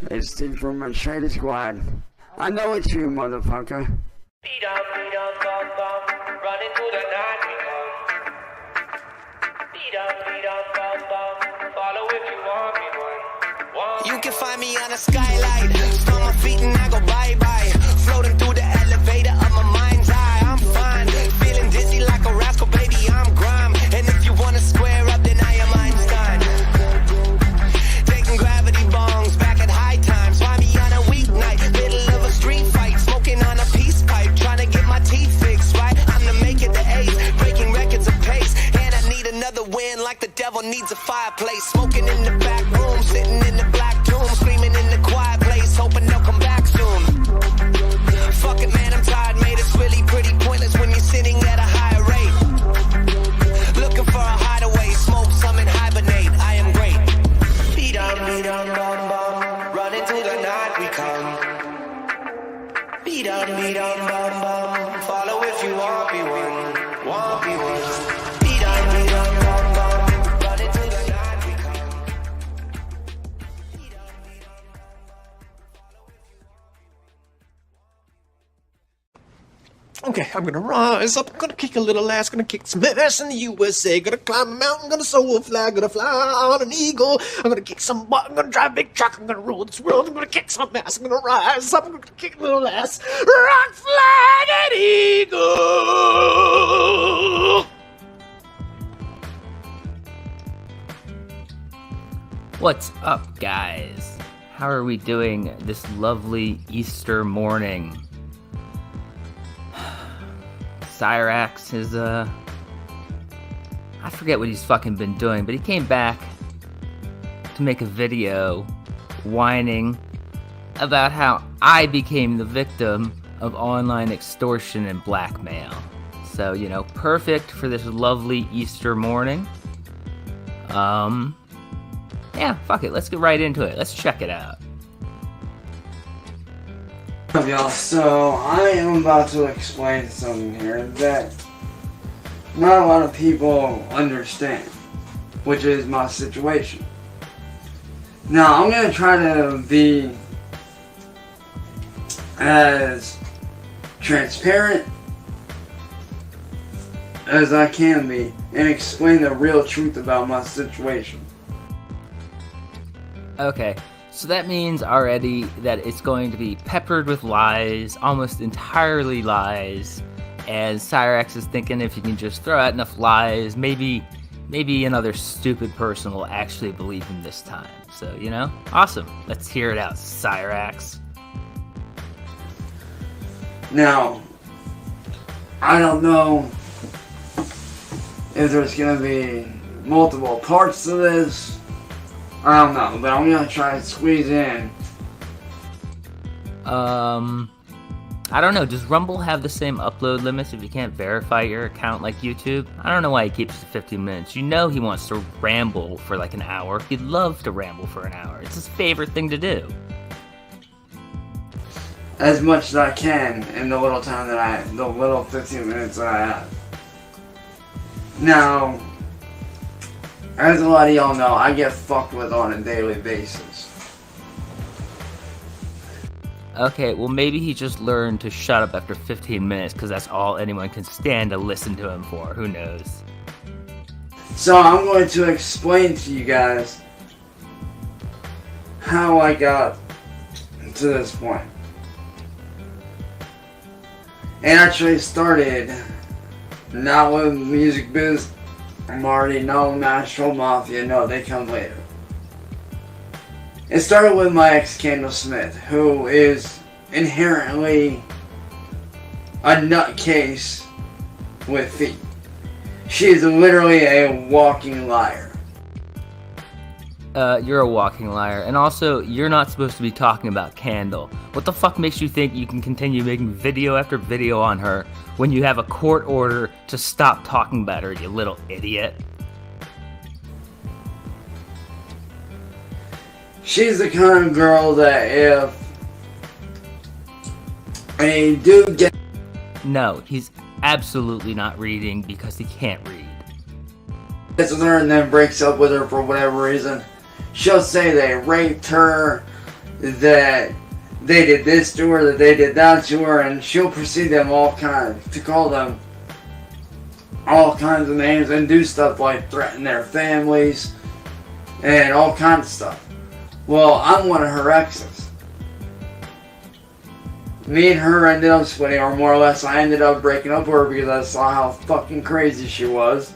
It's Steve from Machete Squad. I know it's you, motherfucker. Beat up, bum, bum, running through the night we come. Beat up, bum, follow if you want me one. You can find me on a skylight, stomp my feet and I go bye-bye. Floating through the elevator of my mind's eye, I'm fine. Feeling dizzy like a rascal, baby, I'm grime. And if you wanna square up, then I am Einstein. Taking gravity bongs back at high times. Find me on a weeknight, middle of a street fight, smoking on a peace pipe, trying to get my teeth fixed, right? I'm to make it the ace, breaking records of pace. And I need another win like the devil needs a fireplace. Smoking in the back room, sitting in the black tomb, screaming in the quiet place, hoping they'll come back soon. Fuck it, man, I'm tired, mate. It's really pretty pointless when you're sitting at a higher rate. Looking for a hideaway, smoke some and hibernate. I am great. Beat up, bum, bum, running through the night we come. Beat up, bum, bum, follow if you want me one, want me one. Beat up, bum, bum, running through the night we come. Beat up, Okay, I'm gonna rise up, I'm gonna kick a little ass, gonna kick some ass in the USA, gonna climb a mountain, gonna soar a flag, gonna fly on an eagle, I'm gonna kick some butt, I'm gonna drive a big truck, I'm gonna rule this world, I'm gonna kick some ass, I'm gonna rise up, I'm gonna kick a little ass, rock, flag, and eagle! What's up, guys? How are we doing this lovely Easter morning? Cyraxx is, I forget what he's fucking been doing, but he came back to make a video whining about how I became the victim of online extortion and blackmail. So, you know, perfect for this lovely Easter morning. Yeah, fuck it, let's get right into it. Let's check it out. What's up, y'all? So, I am about to explain something here that not a lot of people understand, which is my situation. Now, I'm going to try to be as transparent as I can be and explain the real truth about my situation. Okay, so that means already that it's going to be peppered with lies, almost entirely lies, and Cyraxx is thinking if you can just throw out enough lies, maybe another stupid person will actually believe him this time. So, you know, awesome. Let's hear it out, Cyraxx. Now, I don't know if there's going to be multiple parts to this. I don't know, but I'm gonna try to squeeze in. I don't know, does Rumble have the same upload limits if you can't verify your account like YouTube? I don't know why he keeps it to 15 minutes. You know he wants to ramble for like an hour. He'd love to ramble for an hour. It's his favorite thing to do. As much as I can in the little time that the little 15 minutes that I have. Now, as a lot of y'all know, I get fucked with on a daily basis. Okay, well maybe he just learned to shut up after 15 minutes because that's all anyone can stand to listen to him for. Who knows? So I'm going to explain to you guys how I got to this point. It actually started not with music biz. I'm already known National Mafia. No, they come later. It started with my ex, Kendall Smith, who is inherently a nutcase with feet. She is literally a walking liar. You're a walking liar, and also, you're not supposed to be talking about Candle. What the fuck makes you think you can continue making video after video on her when you have a court order to stop talking about her, you little idiot? She's the kind of girl that if a dude gets... No, he's absolutely not reading because he can't read. Gets with her and then breaks up with her for whatever reason, she'll say they raped her, that they did this to her, that they did that to her, and she'll proceed them to call them all kinds of names and do stuff like threaten their families and all kinds of stuff. Well, I'm one of her exes. Me and her ended up splitting, or more or less I ended up breaking up with her because I saw how fucking crazy she was.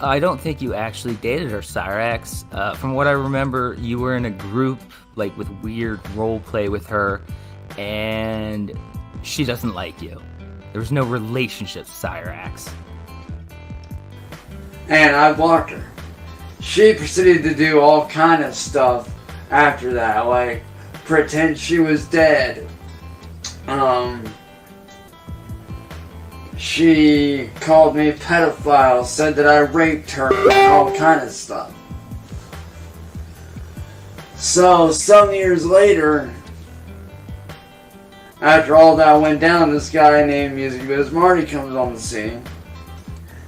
I don't think you actually dated her, Cyraxx. From what I remember, you were in a group like with weird role play with her, and she doesn't like you. There was no relationship, Cyraxx. And I blocked her. She proceeded to do all kind of stuff after that, like pretend she was dead. She called me a pedophile, said that I raped her, and all kind of stuff. So, some years later, after all that went down, this guy named Music Biz Marty comes on the scene,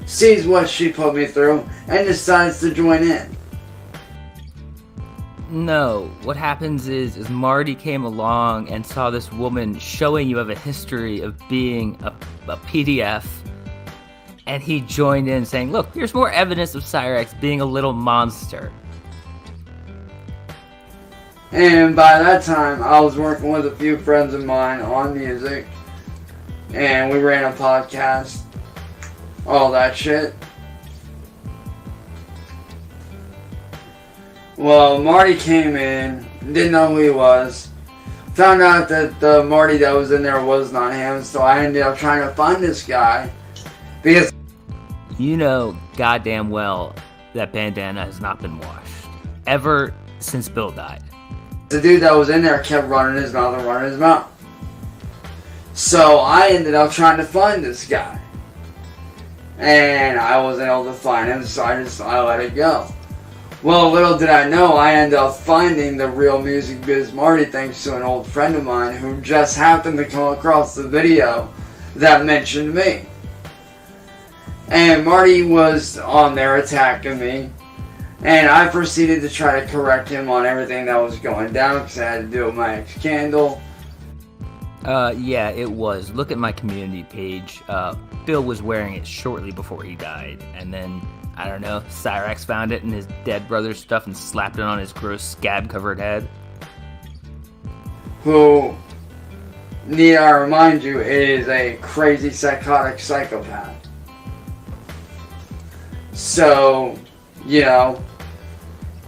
sees what she put me through, and decides to join in. No, what happens is Marty came along and saw this woman showing you of a history of being a PDF, and he joined in saying, look, here's more evidence of Cyraxx being a little monster. And by that time, I was working with a few friends of mine on music, and we ran a podcast, all that shit. Well, Marty came in, didn't know who he was, found out that the Marty that was in there was not him, so I ended up trying to find this guy, because you know goddamn well that bandana has not been washed, ever since Bill died. The dude that was in there kept running his mouth and running his mouth. So I ended up trying to find this guy, and I wasn't able to find him, so I let it go. Well, little did I know, I ended up finding the real Music Biz Marty thanks to an old friend of mine who just happened to come across the video that mentioned me. And Marty was on there attacking me, and I proceeded to try to correct him on everything that was going down because I had to do it with my ex-candle. Yeah, it was. Look at my community page. Bill was wearing it shortly before he died, and then, I don't know, Cyraxx found it in his dead brother's stuff and slapped it on his gross scab-covered head. Who, need I remind you, is a crazy psychotic psychopath. So, you know,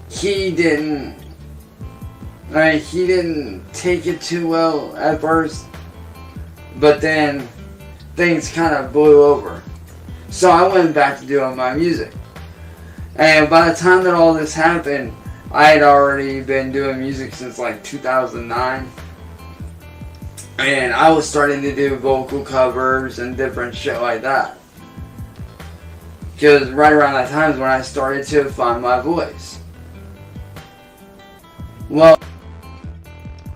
he didn't take it too well at first, but then things kind of blew over. So I went back to doing my music. And by the time that all this happened, I had already been doing music since like 2009. And I was starting to do vocal covers and different shit like that. Because right around that time is when I started to find my voice. Well,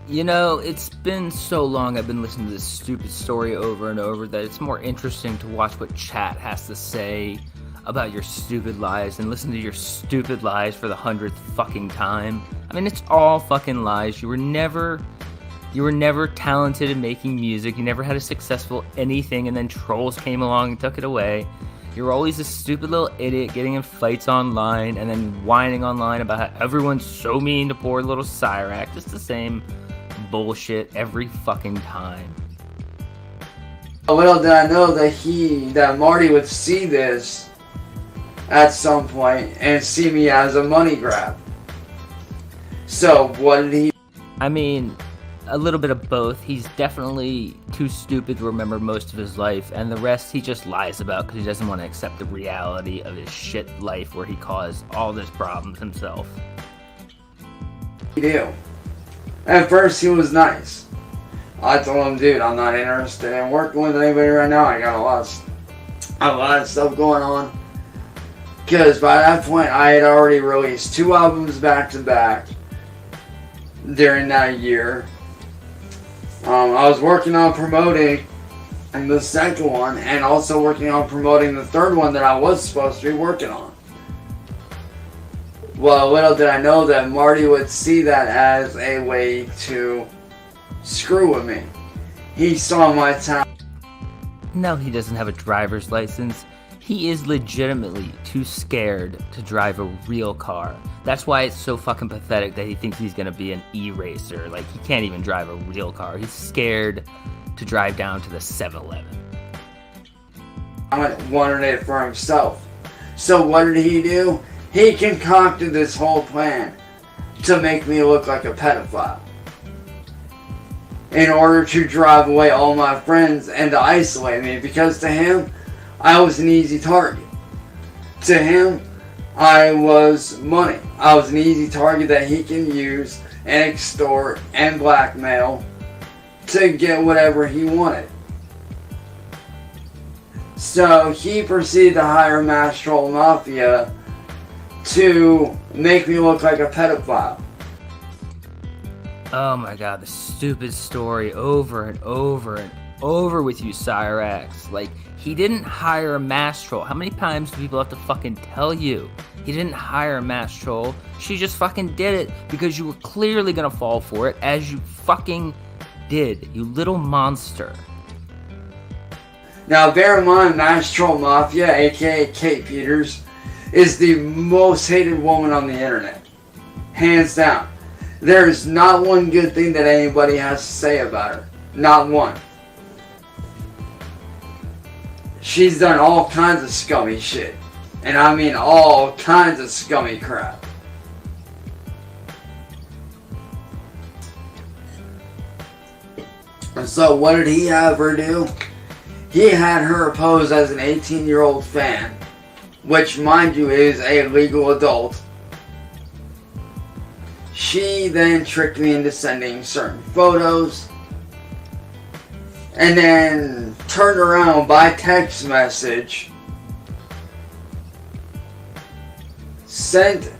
you know, it's been so long I've been listening to this stupid story over and over that it's more interesting to watch what chat has to say about your stupid lies and listen to your stupid lies for the 100th fucking time. I mean, it's all fucking lies. You were never talented in making music. You never had a successful anything, and then trolls came along and took it away. You're always a stupid little idiot getting in fights online and then whining online about how everyone's so mean to poor little Cyraxx. It's the same bullshit every fucking time. Little did I know that Marty would see this at some point and see me as a money grab. So what did he... I mean, a little bit of both. He's definitely too stupid to remember most of his life, and the rest he just lies about because he doesn't want to accept the reality of his shit life where he caused all these problems himself. do. At first he was nice. I told him, dude, I'm not interested in working with anybody right now. I got a lot of stuff going on. Because by that point I had already released 2 albums back to back during that year. I was working on promoting the second one and also working on promoting the third one that I was supposed to be working on. Well, little did I know that Marty would see that as a way to screw with me. He saw my talent. No, he doesn't have a driver's license. He is legitimately too scared to drive a real car. That's why it's so fucking pathetic that he thinks he's gonna be an e-racer. Like, he can't even drive a real car. He's scared to drive down to the 7-Eleven. I wanted it for himself. So what did he do? He concocted this whole plan to make me look like a pedophile, in order to drive away all my friends and to isolate me, because to him, I was an easy target. To him, I was money. I was an easy target that he can use and extort and blackmail to get whatever he wanted. So he proceeded to hire Motivational Mafia to make me look like a pedophile. Oh my god, the stupid story over and over and over with you, Cyraxx. Like, he didn't hire a mass troll. How many times do people have to fucking tell you? He didn't hire a mass troll. She just fucking did it because you were clearly gonna fall for it, as you fucking did, you little monster. Now bear in mind, Motivational Mafia, aka Kate Peters, is the most hated woman on the internet. Hands down. There is not one good thing that anybody has to say about her. Not one. She's done all kinds of scummy shit. And I mean all kinds of scummy crap. And so what did he have her do? He had her pose as an 18-year-old fan, which, mind you, is a legal adult. She then tricked me into sending certain photos, and then turned around by text message, sent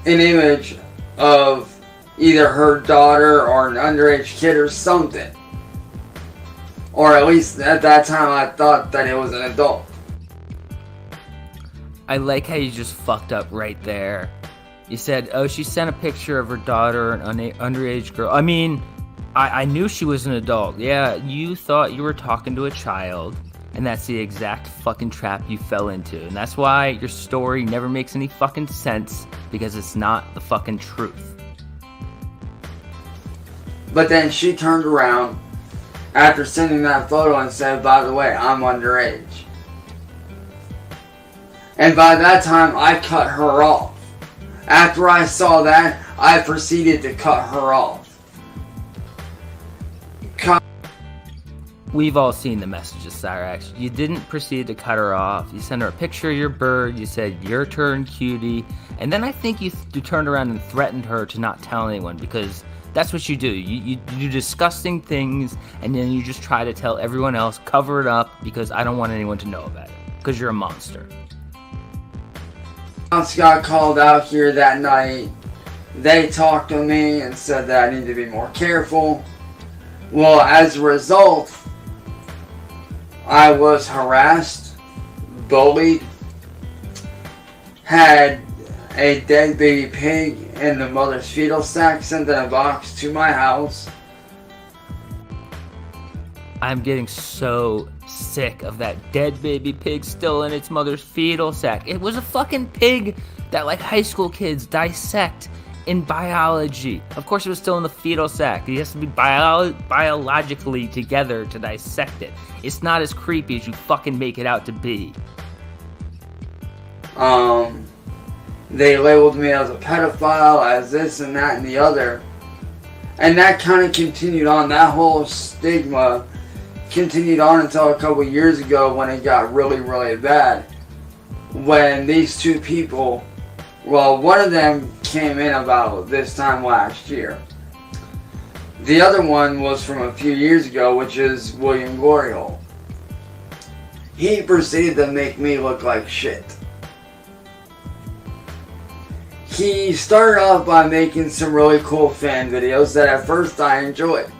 an image of either her daughter or an underage kid or something. Or at least at that time I thought that it was an adult. I like how you just fucked up right there. You said, oh, she sent a picture of her daughter, an underage girl. I mean, I knew she was an adult. Yeah, you thought you were talking to a child, and that's the exact fucking trap you fell into. And that's why your story never makes any fucking sense, because it's not the fucking truth. But then she turned around after sending that photo and said, by the way, I'm underage. And by that time, I cut her off. After I saw that, I proceeded to cut her off. We've all seen the messages, Cyraxx. You didn't proceed to cut her off. You sent her a picture of your bird. You said, your turn, cutie. And then I think you turned around and threatened her to not tell anyone, because that's what you do. You do disgusting things, and then you just try to tell everyone else, cover it up, because I don't want anyone to know about it, because you're a monster. Cops got called out here that night. They talked to me and said that I need to be more careful. Well, as a result, I was harassed, bullied, had a dead baby pig in the mother's fetal sack sent in a box to my house. I'm getting so sick of that dead baby pig still in its mother's fetal sack. It was a fucking pig that, like, high school kids dissect in biology. Of course it was still in the fetal sack. It has to be biologically together to dissect it. It's not as creepy as you fucking make it out to be. They labeled me as a pedophile, as this and that and the other. And that kind of continued on. That whole stigma continued on until a couple years ago, when it got really, really bad. When these two people, well, one of them came in about this time last year. The other one was from a few years ago, which is William Gloryhole. He proceeded to make me look like shit. He started off by making some really cool fan videos that at first I enjoyed.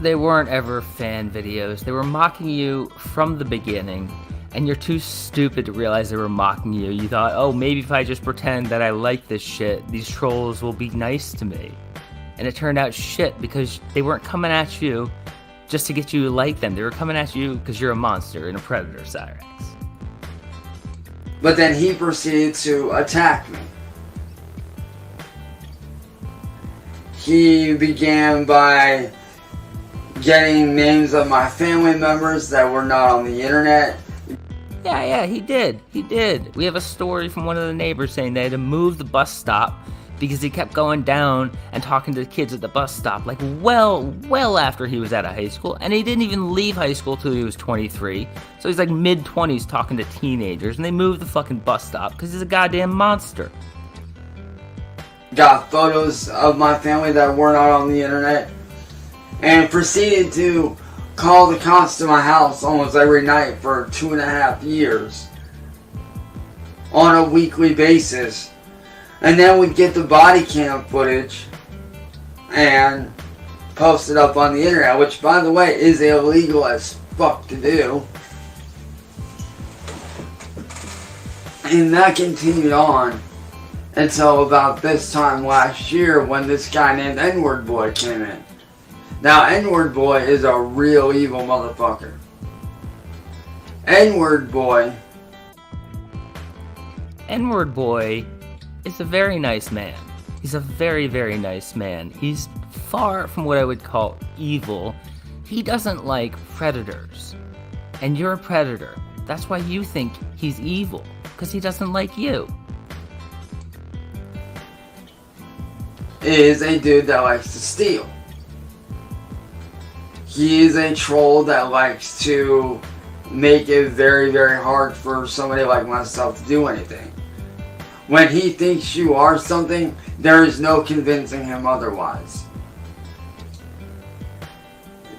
They weren't ever fan videos. They were mocking you from the beginning, And you're too stupid to realize they were mocking you. You thought, oh, maybe if I just pretend that I like this shit, these trolls will be nice to me. And it turned out shit, because they weren't coming at you just to get you to like them. They were coming at you because you're a monster and a predator, Cyraxx. But then he proceeded to attack me. He began by getting names of my family members that were not on the internet. Yeah, he did. We have a story from one of the neighbors saying they had to move the bus stop because he kept going down and talking to the kids at the bus stop, like well after he was out of high school. And he didn't even leave high school till he was 23. So he's like mid-20s talking to teenagers, and they moved the fucking bus stop because he's a goddamn monster. Got photos of my family that were not on the internet, and proceeded to call the cops to my house almost every night for 2.5 years on a weekly basis, and then would get the body cam footage and post it up on the internet, which, by the way, is illegal as fuck to do. And that continued on until about this time last year, when this guy named N-Word Boy came in. Now, N-Word Boy is a real evil motherfucker. N-Word Boy is a very nice man. He's a very, very nice man. He's far from what I would call evil. He doesn't like predators. And you're a predator. That's why you think he's evil, because he doesn't like you. Is a dude that likes to steal. He is a troll that likes to make it very, very hard for somebody like myself to do anything. When he thinks you are something, there is no convincing him otherwise.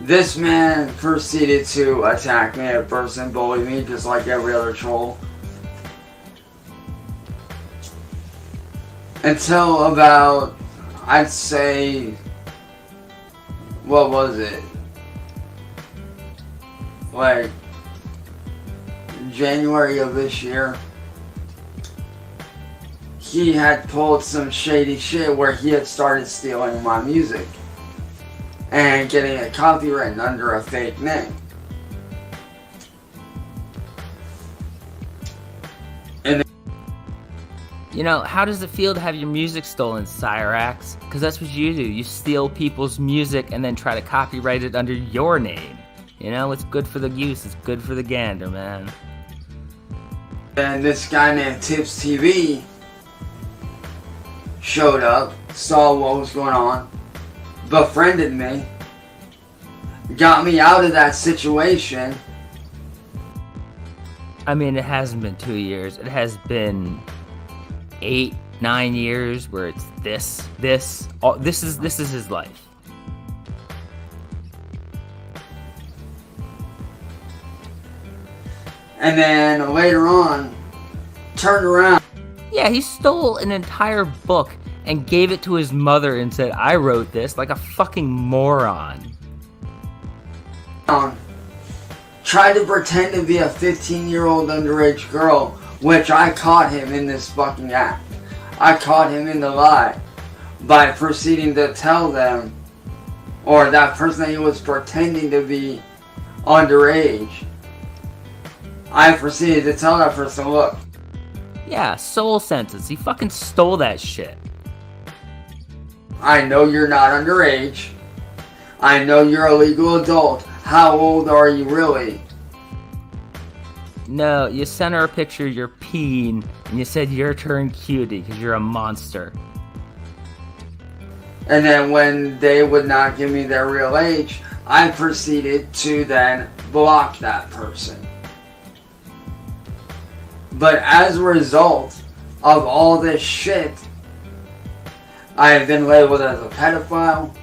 This man proceeded to attack me at first and bully me just like every other troll. Until about, I'd say, what was it? Like January of this year, he had pulled some shady shit where he had started stealing my music and getting it copywritten under a fake name. And you know, how does it feel to have your music stolen, Cyraxx? Because that's what you do. You steal people's music and then try to copyright it under your name. You know, it's good for the goose, it's good for the gander, man. And this guy named Tips TV showed up, saw what was going on, befriended me, got me out of that situation. I mean, it hasn't been 2 years. It has been 8, 9 years where it's this is his life. And then later on, turned around. Yeah, he stole an entire book and gave it to his mother and said, I wrote this, like a fucking moron. Tried to pretend to be a 15-year-old underage girl, which I caught him in this fucking act. I caught him in the lie by proceeding to tell them, or that person that he was pretending to be underage, I proceeded to tell that person, look. Yeah, soul sentence. He fucking stole that shit. I know you're not underage. I know you're a legal adult. How old are you really? No, you sent her a picture of your peen, and you said your turn cutie, because you're a monster. And then when they would not give me their real age, I proceeded to then block that person. But as a result of all this shit, I have been labeled as a pedophile.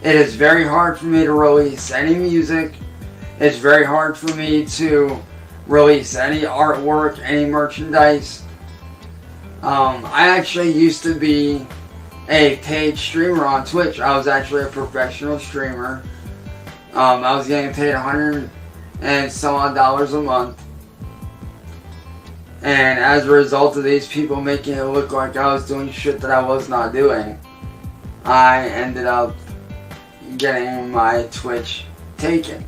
It is very hard for me to release any music. It's very hard for me to release any artwork, any merchandise. I actually used to be a paid streamer on Twitch. I was actually a professional streamer. I was getting paid $100 and some odd a month. And as a result of these people making it look like I was doing shit that I was not doing, I ended up getting my Twitch taken.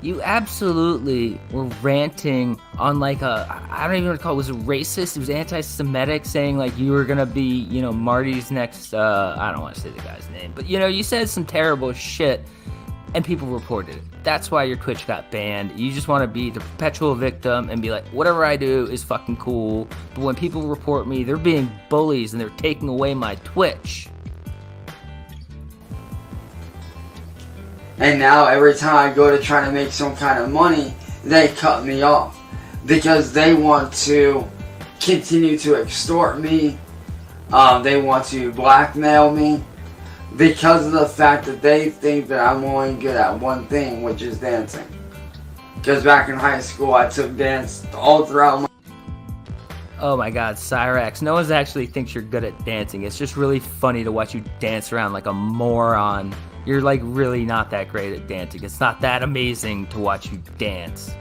You absolutely were ranting on like I don't even want to call it, was it racist? It was anti-Semitic, saying like you were gonna be, you know, Marty's next, I don't want to say the guy's name, but you know, you said some terrible shit and people reported it. That's why your Twitch got banned. You just want to be the perpetual victim and be like, whatever I do is fucking cool. But when people report me, they're being bullies and they're taking away my Twitch. And now every time I go to try to make some kind of money, they cut me off. Because they want to continue to extort me. They want to blackmail me. Because of the fact that they think that I'm only good at one thing, which is dancing. Because back in high school, I took dance all throughout my... Oh my god, Cyraxx, no one actually thinks you're good at dancing. It's just really funny to watch you dance around like a moron. You're like really not that great at dancing. It's not that amazing to watch you dance.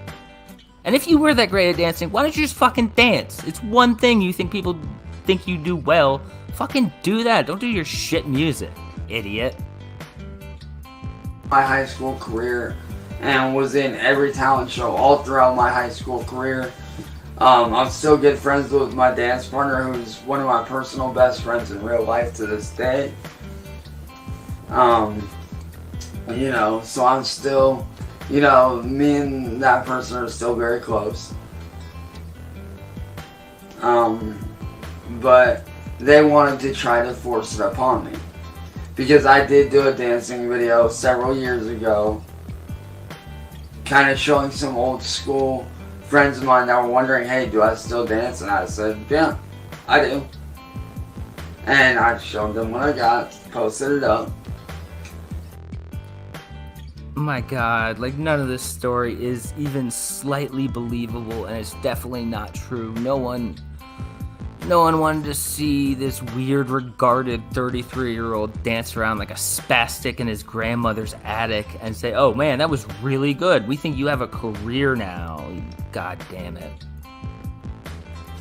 And if you were that great at dancing, why don't you just fucking dance? It's one thing you think people think you do well. Fucking do that. Don't do your shit music, idiot. My high school career and was in every talent show all throughout my high school career. I'm still good friends with my dance partner, who's one of my personal best friends in real life to this day. You know, so I'm still, you know, me and that person are still very close. But they wanted to try to force it upon me. Because I did do a dancing video several years ago, kind of showing some old school friends of mine that were wondering, hey, do I still dance? And I said, yeah, I do. And I showed them what I got, posted it up. My god, like none of this story is even slightly believable, and it's definitely not true. No one wanted to see this weird regarded 33-year-old dance around like a spastic in his grandmother's attic and say, oh man, that was really good. We think you have a career now. God damn it.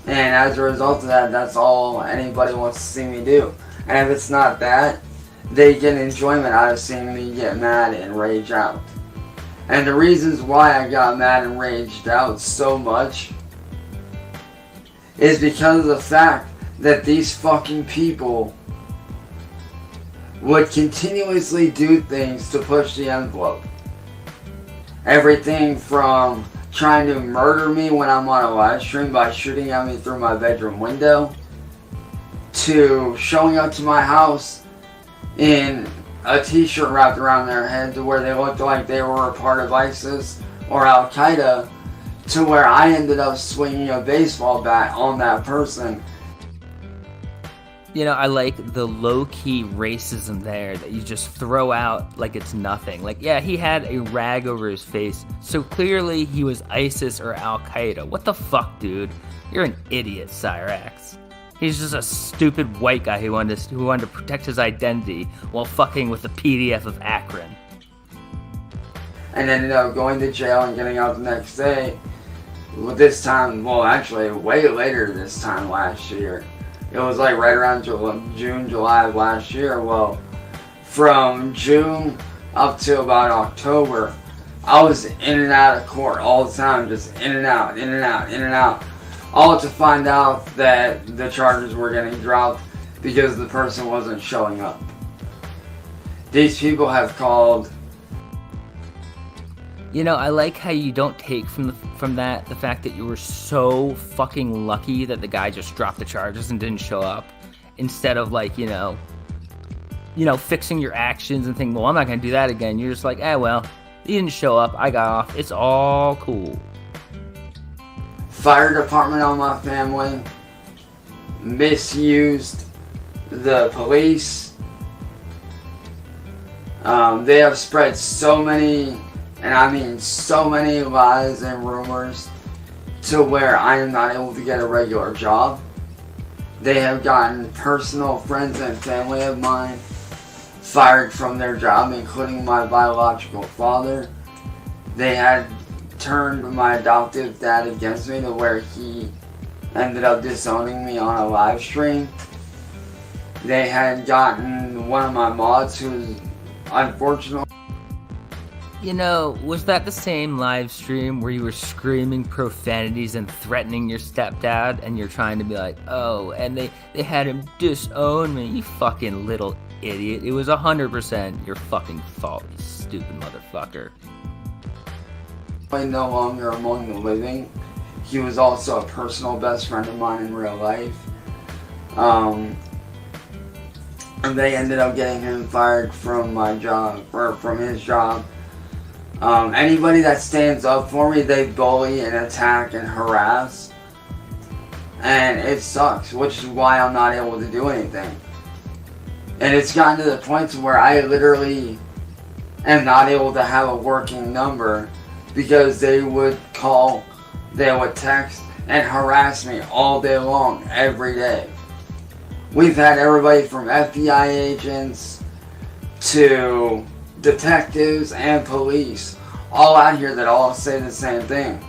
And as a result of that, that's all anybody wants to see me do. And if it's not that, they get enjoyment out of seeing me get mad and rage out. And the reasons why I got mad and raged out so much is because of the fact that these fucking people would continuously do things to push the envelope. Everything from trying to murder me when I'm on a live stream by shooting at me through my bedroom window, to showing up to my house in a t-shirt wrapped around their head to where they looked like they were a part of ISIS or Al-Qaeda, to where I ended up swinging a baseball bat on that person. You know, I like the low-key racism there that you just throw out like it's nothing. Like, yeah, he had a rag over his face, so clearly he was ISIS or Al-Qaeda. What the fuck, dude? You're an idiot, Cyraxx. He's just a stupid white guy who wanted to protect his identity while fucking with the PDF of Akron. And ended up going to jail and getting out the next day. This time, well, actually, way later this time last year. It was like right around June, July of last year. Well, from June up to about October, I was in and out of court all the time, just in and out, in and out, in and out. All to find out that the charges were getting dropped because the person wasn't showing up. These people have called. You know, I like how you don't take from that the fact that you were so fucking lucky that the guy just dropped the charges and didn't show up, instead of like, you know, fixing your actions and thinking, well, I'm not gonna do that again. You're just like, well, he didn't show up, I got off, it's all cool. Fire department on my family, misused the police. They have spread so many, and I mean so many, lies and rumors to where I am not able to get a regular job. They have gotten personal friends and family of mine fired from their job, including my biological father. They had turned my adoptive dad against me to where he ended up disowning me on a live stream. They had gotten one of my mods who was unfortunate. You know, was that the same live stream where you were screaming profanities and threatening your stepdad and you're trying to be like, oh, and they had him disown me, you fucking little idiot. It was 100% your fucking fault, you stupid motherfucker. No longer among the living. He was also a personal best friend of mine in real life. And they ended up getting him fired from my job, or from his job. Anybody that stands up for me, they bully and attack and harass. And it sucks, which is why I'm not able to do anything. And it's gotten to the point to where I literally am not able to have a working number because they would call, they would text, and harass me all day long, every day. We've had everybody from FBI agents to detectives and police all out here that all say the same thing.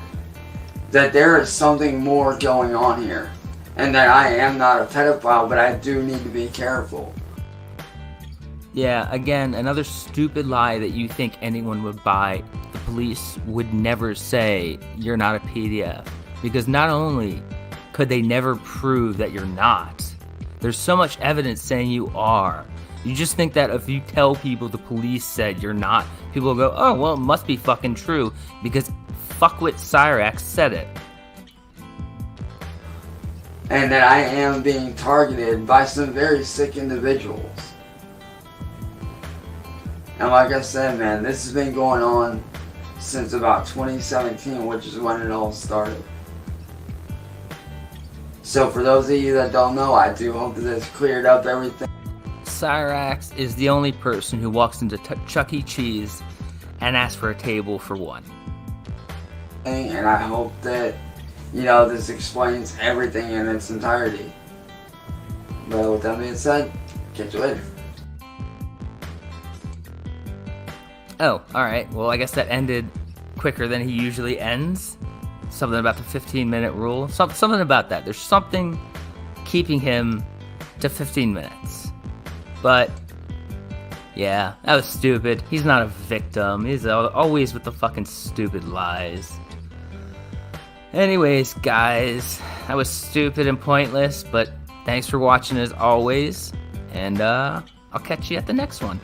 That there is something more going on here. And that I am not a pedophile, but I do need to be careful. Yeah, again, another stupid lie that you think anyone would buy. The police would never say you're not a PDF. Because not only could they never prove that you're not, there's so much evidence saying you are. You just think that if you tell people the police said you're not, people will go, oh, well, it must be fucking true because fuckwit Cyraxx said it. And that I am being targeted by some very sick individuals. And like I said, man, this has been going on since about 2017, which is when it all started. So for those of you that don't know, I do hope that this cleared up everything. Cyraxx is the only person who walks into Chuck E. Cheese and asks for a table for one. And I hope that, you know, this explains everything in its entirety. But with that being said, catch you later. Oh, alright. Well, I guess that ended quicker than he usually ends. Something about the 15-minute rule. Something about that. There's something keeping him to 15 minutes. But, yeah, that was stupid. He's not a victim. He's always with the fucking stupid lies. Anyways, guys, that was stupid and pointless, but thanks for watching as always. And, I'll catch you at the next one.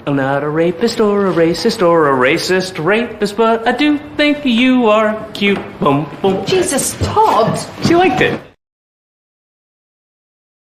I'm not a rapist or a racist or a racist rapist, but I do think you are cute. Boom, boom. Jesus, Todd! She liked it.